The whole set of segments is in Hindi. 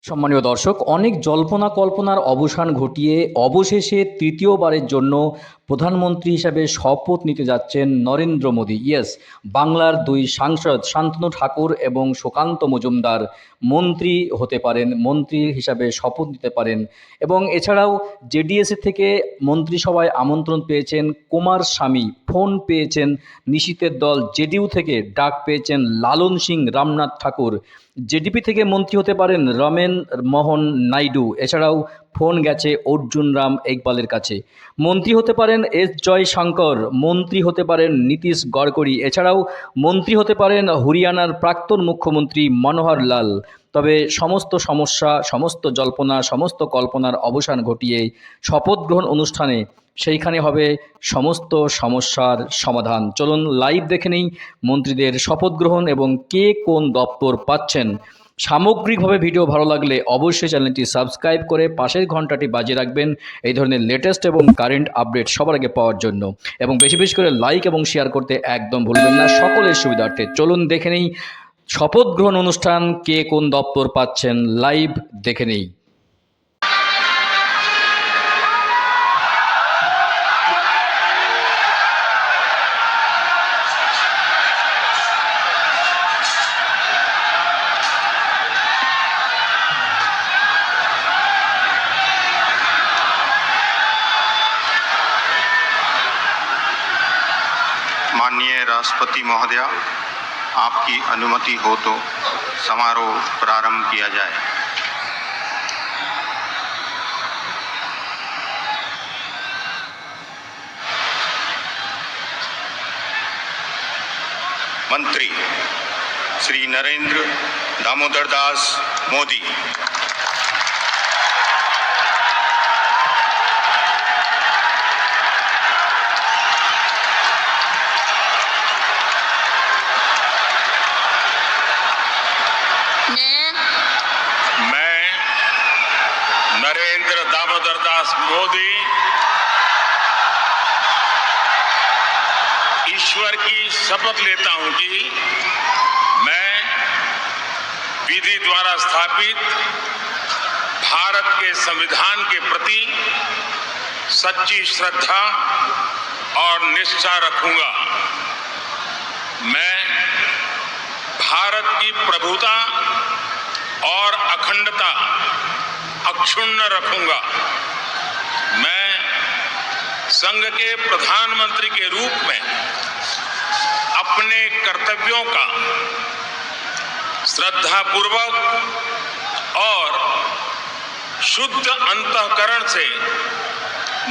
সম্মানীয় দর্শক, অনেক জল্পনা কল্পনার অবসান ঘটিয়ে অবশেষে তৃতীয়বারের জন্য প্রধানমন্ত্রী হিসাবে শপথ নিতে যাচ্ছেন নরেন্দ্র মোদী। ইয়েস, বাংলার দুই সাংসদ শান্তনু ঠাকুর এবং সুকান্ত মজুমদার মন্ত্রী হতে পারেন, মন্ত্রী হিসাবে শপথ নিতে পারেন। এবং এছাড়াও জেডিএস থেকে মন্ত্রিসভায় আমন্ত্রণ পেয়েছেন কুমার স্বামী, ফোন পেয়েছেন নিশীথের দল জেডিইউ থেকে ডাক পেয়েছেন লালন সিং রামনাথ ঠাকুর, জেডিপি থেকে মন্ত্রী হতে পারেন রমেন মোহন নাইডু, এছাড়াও ফোন গেছে অর্জুন রাম একবালের কাছে। মন্ত্রী হতে পারেন এস জয়শঙ্কর, মন্ত্রী হতে পারেন নীতিশ গডকরি, এছাড়াও মন্ত্রী হতে পারেন হরিয়ানার প্রাক্তন মুখ্যমন্ত্রী মনোহর লাল। তবে সমস্ত সমস্যা, সমস্ত জল্পনা, সমস্ত কল্পনার অবসান ঘটিয়ে শপথ গ্রহণ অনুষ্ঠানে সেইখানে হবে সমস্ত সমস্যার সমাধান। চলুন লাইভ দেখে নেই মন্ত্রীদের শপথ গ্রহণ এবং কে কোন দপ্তর পাচ্ছেন। সামগ্রিকভাবে ভিডিও ভালো লাগলে অবশ্যই চ্যানেলটি সাবস্ক্রাইব করে পাশের ঘন্টাটি বাজিয়ে রাখবেন এই ধরনের লেটেস্ট এবং কারেন্ট আপডেট সবার আগে পাওয়ার জন্য, এবং বেশি বেশি করে লাইক এবং শেয়ার করতে একদম ভুলবেন না সকলের সুবিধার্থে। চলুন দেখে নেই শপথ গ্রহণ অনুষ্ঠান, কে কোন দপ্তর পাচ্ছেন, লাইভ দেখে নেই। माननीय राष्ट्रपति महोदया, आपकी अनुमति हो तो समारोह प्रारंभ किया जाए। मंत्री श्री नरेंद्र दामोदर दास मोदी। मैं नरेंद्र दामोदर दास मोदी ईश्वर की शपथ लेता हूं कि मैं विधि द्वारा स्थापित भारत के संविधान के प्रति सच्ची श्रद्धा और निष्ठा रखूंगा। मैं भारत की प्रभुता और अखंडता अक्षुण्ण रखूंगा। मैं संघ के प्रधानमंत्री के रूप में अपने कर्तव्यों का श्रद्धापूर्वक और शुद्ध अंतःकरण से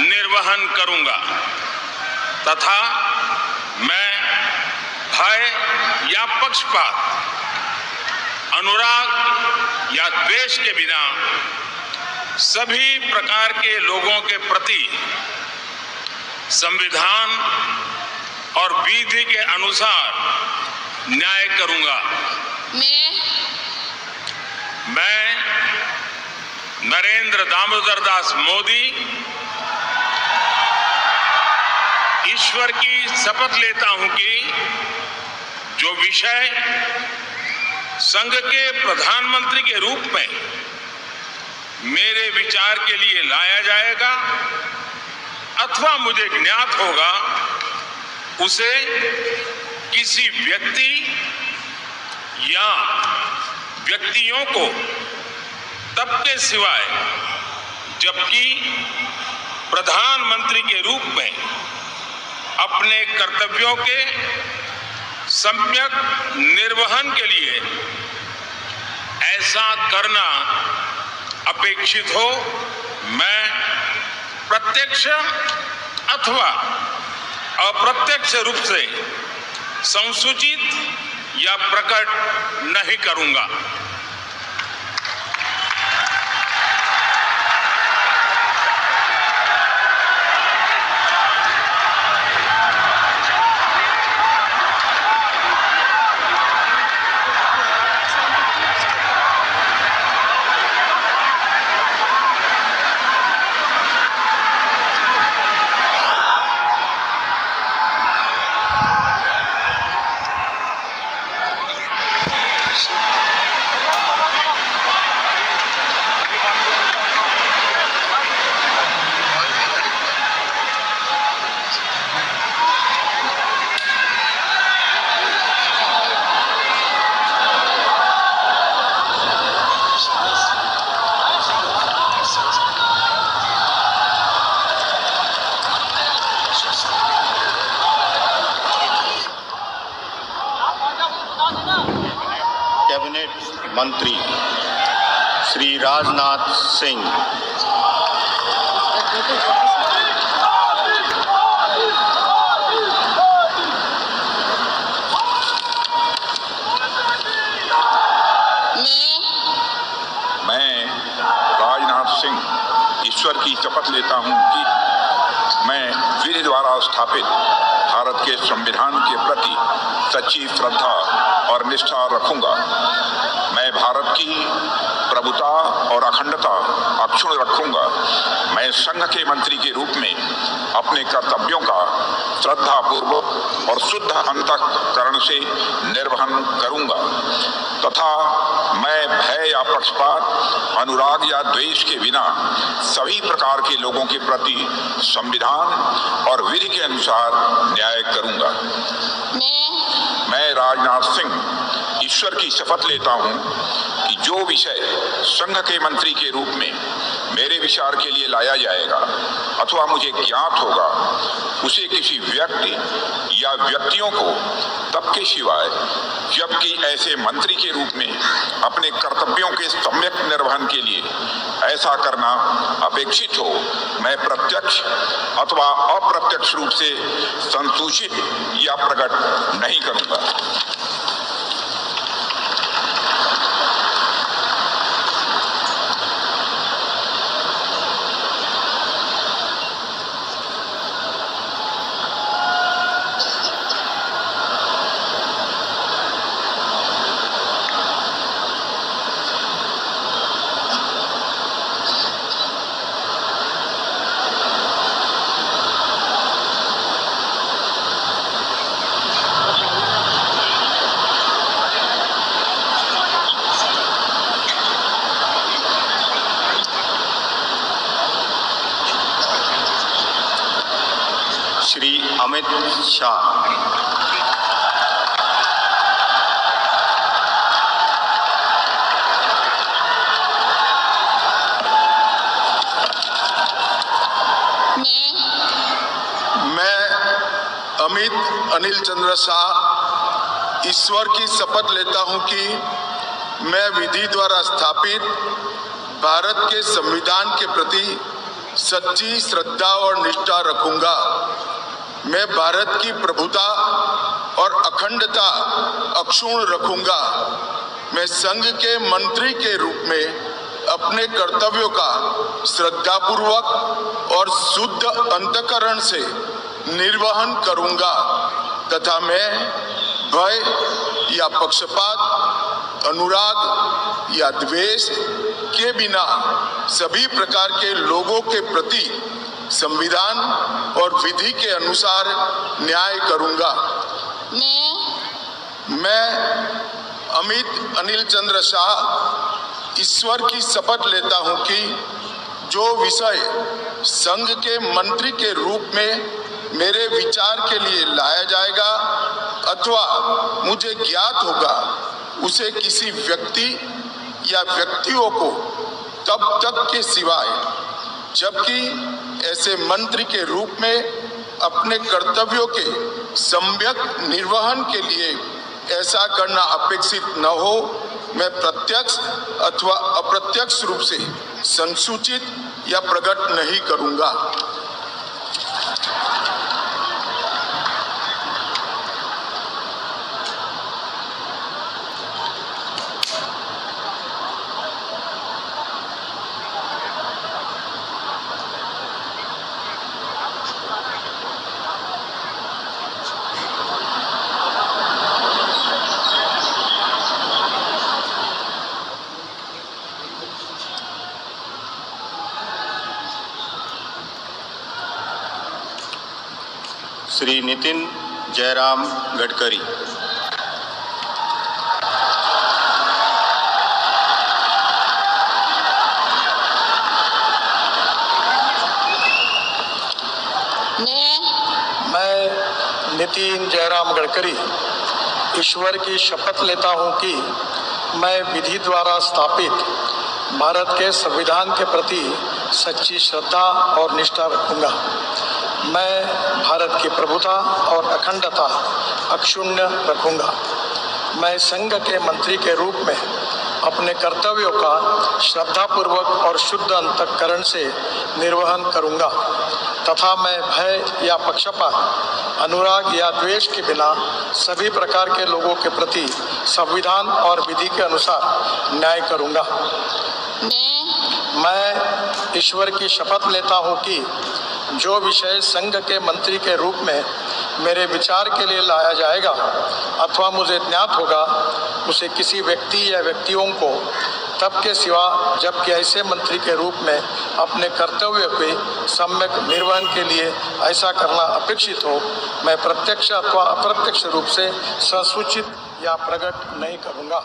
निर्वहन करूंगा तथा मैं भय या पक्षपात, अनुराग या द्वेष के बिना सभी प्रकार के लोगों के प्रति संविधान और विधि के अनुसार न्याय करूंगा। मैं नरेंद्र दामोदर दास मोदी ईश्वर की शपथ लेता हूं कि जो विषय संघ के प्रधानमंत्री के रूप में मेरे विचार के लिए लाया जाएगा अथवा मुझे ज्ञात होगा, उसे किसी व्यक्ति या व्यक्तियों को तब के सिवाय जबकि प्रधानमंत्री के रूप में अपने कर्तव्यों के सम्यक निर्वहन के लिए ऐसा करना अपेक्षित हो, मैं प्रत्यक्ष अथवा अप्रत्यक्ष रूप से संसूचित या प्रकट नहीं करूंगा। मंत्री श्री राजनाथ सिंह। मैं राजनाथ सिंह ईश्वर की शपथ लेता हूं कि मैं विधि द्वारा स्थापित भारत के संविधान के प्रति सच्ची श्रद्धा और निष्ठा रखूंगा। मैं भारत की प्रभुता और अखंडता अक्षुण्ण रखूंगा। मैं संघ के मंत्री के रूप में अपने कर्तव्यों का श्रद्धापूर्वक और शुद्ध अंतःकरण से निर्वहन करूंगा तथा मैं भय या पक्षपात, अनुराग या द्वेष के बिना सभी प्रकार के लोगों के प्रति संविधान और विधि के अनुसार न्याय करूंगा। मैं राजनाथ सिंह ईश्वर की शपथ लेता हूं कि जो विषय संघ के मंत्री के रूप में मेरे विचार के लिए लाया जाएगा अथवा मुझे ज्ञात होगा, उसे किसी व्यक्ति या व्यक्तियों को तब के सिवाय जबकि ऐसे मंत्री के रूप में अपने कर्तव्यों के सम्यक निर्वहन के लिए ऐसा करना अपेक्षित हो, मैं प्रत्यक्ष अथवा अप्रत्यक्ष रूप से संसूचित या प्रकट नहीं करूंगा। श्री अमित शाह। मैं अमित अनिल चंद्र शाह ईश्वर की शपथ लेता हूं कि मैं विधि द्वारा स्थापित भारत के संविधान के प्रति सच्ची श्रद्धा और निष्ठा रखूंगा। मैं भारत की प्रभुता और अखंडता अक्षुण्ण रखूंगा। मैं संघ के मंत्री के रूप में अपने कर्तव्यों का श्रद्धापूर्वक और शुद्ध अंतःकरण से निर्वहन करूंगा तथा मैं भय या पक्षपात, अनुराग या द्वेष के बिना सभी प्रकार के लोगों के प्रति संविधान और विधि के अनुसार न्याय करूंगा। मैं अमित अनिल चंद्र शाह ईश्वर की शपथ लेता हूं कि जो विषय संघ के मंत्री के रूप में मेरे विचार के लिए लाया जाएगा अथवा मुझे ज्ञात होगा, उसे किसी व्यक्ति या व्यक्तियों को तब तक के सिवाय जबकि ऐसे मंत्री के रूप में अपने कर्तव्यों के सम्यक निर्वहन के लिए ऐसा करना अपेक्षित न हो, मैं प्रत्यक्ष अथवा अप्रत्यक्ष रूप से संसूचित या प्रकट नहीं करूंगा। श्री नितिन जयराम गडकरी। मैं नितिन जयराम गडकरी ईश्वर की शपथ लेता हूं कि मैं विधि द्वारा स्थापित भारत के संविधान के प्रति सच्ची श्रद्धा और निष्ठा रखूंगा। मैं भारत की प्रभुता और अखंडता अक्षुण्ण रखूंगा। मैं संघ के मंत्री के रूप में अपने कर्तव्यों का श्रद्धापूर्वक और शुद्ध अंतःकरण से निर्वहन करूंगा तथा मैं भय या पक्षपात, अनुराग या द्वेष के बिना सभी प्रकार के लोगों के प्रति संविधान और विधि के अनुसार न्याय करूंगा। मैं ईश्वर की शपथ लेता हूं कि जो विषय संघ के मंत्री के रूप में मेरे विचार के लिए लाया जाएगा अथवा मुझे ज्ञात होगा, उसे किसी व्यक्ति या व्यक्तियों को तब के सिवा जबकि ऐसे मंत्री के रूप में अपने कर्तव्यों के सम्यक निर्वहन के लिए ऐसा करना अपेक्षित हो, मैं प्रत्यक्ष अथवा अप्रत्यक्ष रूप से संसूचित या प्रकट नहीं करूँगा।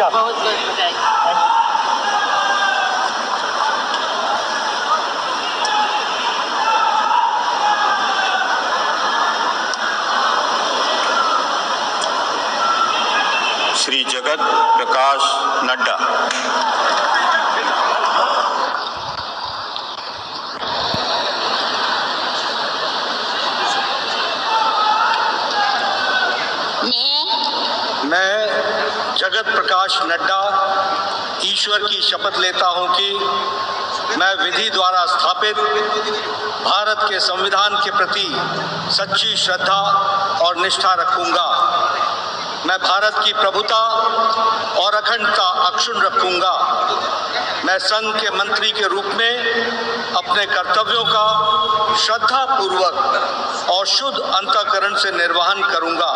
बहुत बहुत बधाई। श्री जगत प्रकाश नड्डा। मैं जगत प्रकाश नड्डा ईश्वर की शपथ लेता हूं कि मैं विधि द्वारा स्थापित भारत के संविधान के प्रति सच्ची श्रद्धा और निष्ठा रखूंगा। मैं भारत की प्रभुता और अखंडता अक्षुण्ण रखूंगा। मैं संघ के मंत्री के रूप में अपने कर्तव्यों का श्रद्धापूर्वक और शुद्ध अंतःकरण से निर्वहन करूंगा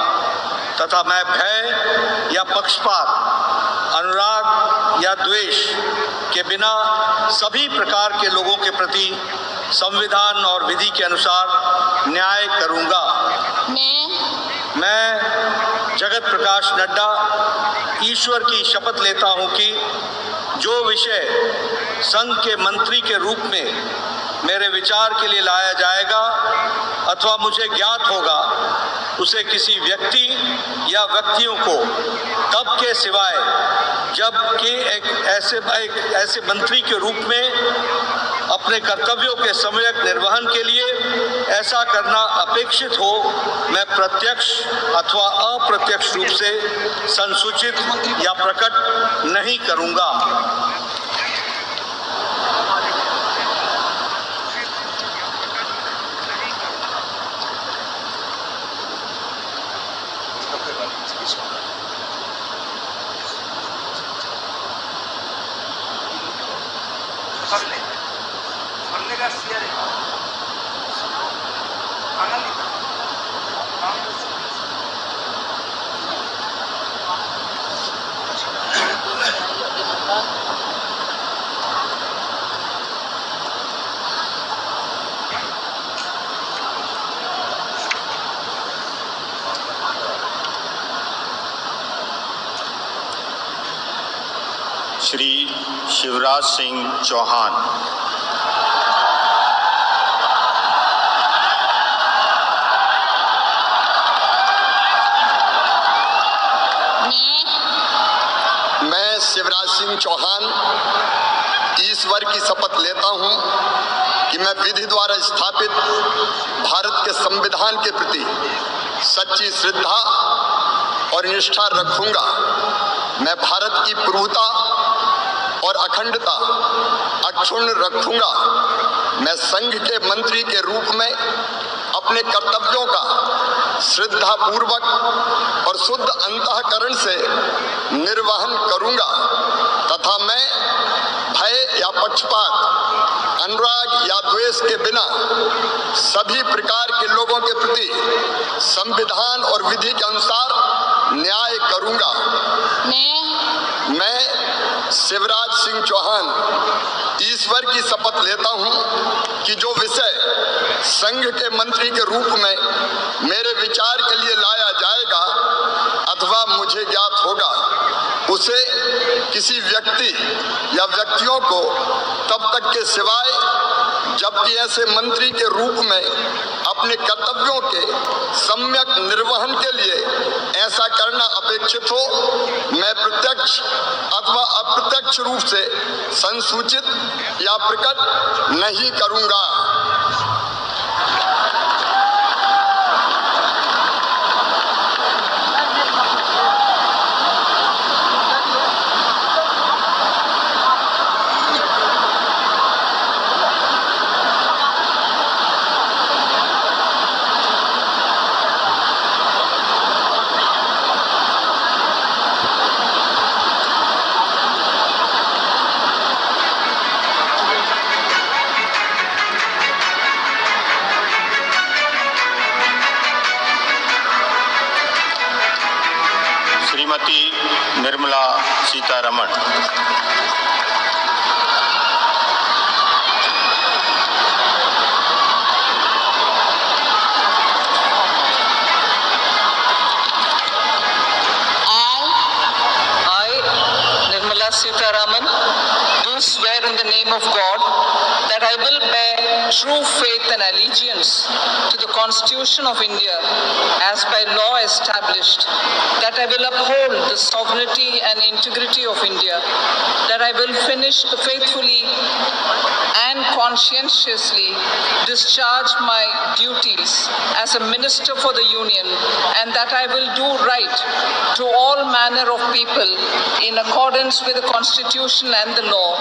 तथा मैं भय या पक्षपात, अनुराग या द्वेष के बिना सभी प्रकार के लोगों के प्रति संविधान और विधि के अनुसार न्याय करूंगा। मैं जगत प्रकाश नड्डा ईश्वर की शपथ लेता हूं कि जो विषय संघ के मंत्री के रूप में मेरे विचार के लिए लाया जाएगा अथवा मुझे ज्ञात होगा, उसे किसी व्यक्ति या व्यक्तियों को तब के सिवाय जबकि एक ऐसे मंत्री के रूप में अपने कर्तव्यों के सम्यक निर्वहन के लिए ऐसा करना अपेक्षित हो, मैं प्रत्यक्ष अथवा अप्रत्यक्ष रूप से संसूचित या प्रकट नहीं करूंगा। श्री शिवराज सिंह चौहान। मैं शिवराज सिंह चौहान ईश्वर की शपथ लेता हूं कि मैं विधि द्वारा स्थापित भारत के संविधान के प्रति सच्ची श्रद्धा और निष्ठा रखूंगा। मैं भारत की प्रभुता और अखंडता अक्षुण्ण रखूंगा। मैं संघ के मंत्री के रूप में अपने कर्तव्यों का श्रद्धापूर्वक और शुद्ध अंतःकरण से निर्वहन करूंगा तथा मैं भय या पक्षपात, अनुराग या द्वेष के बिना सभी प्रकार के लोगों के प्रति संविधान और विधि के अनुसार न्याय करूंगा। मैं शिवराज सिंह चौहान ईश्वर की शपथ लेता हूं कि जो विषय संघ के मंत्री के रूप में मेरे विचार के लिए लाया जाएगा अथवा मुझे ज्ञात होगा, उसे किसी व्यक्ति या व्यक्तियों को तब तक के सिवाय जबकि ऐसे मंत्री के रूप में अपने कर्तव्यों के सम्यक निर्वहन के लिए ऐसा करना अपेक्षित हो, मैं प्रत्यक्ष अथवा अप्रत्यक्ष रूप से संसूचित या प्रकट नहीं करूंगा। Shrimati Nirmala Sitharaman. I, Nirmala Sitharaman, do swear in the name of God that I will bear true faith and allegiance to the Constitution of India as by law established, that I will uphold the sovereignty and integrity of India, that I will faithfully and conscientiously discharge my duties as a minister for the Union, and that I will do right to all manner of people in accordance with the Constitution and the law,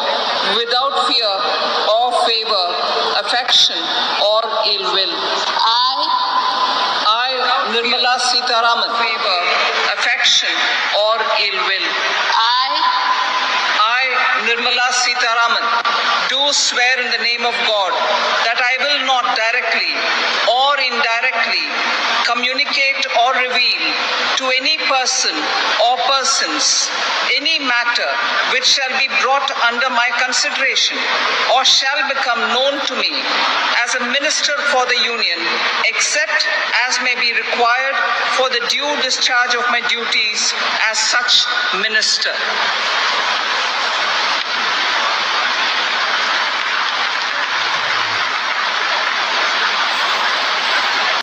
without fear or favor, affection or ill will. I, Nirmala Sitharaman, favor, affection or ill will. I, Nirmala Sitharaman, do swear in the name of God that I will not directly or indirectly communicate or reveal to any person or persons any matter which shall be brought under my consideration or shall become known to me as a minister for the Union, except as may be required for the due discharge of my duties as such minister.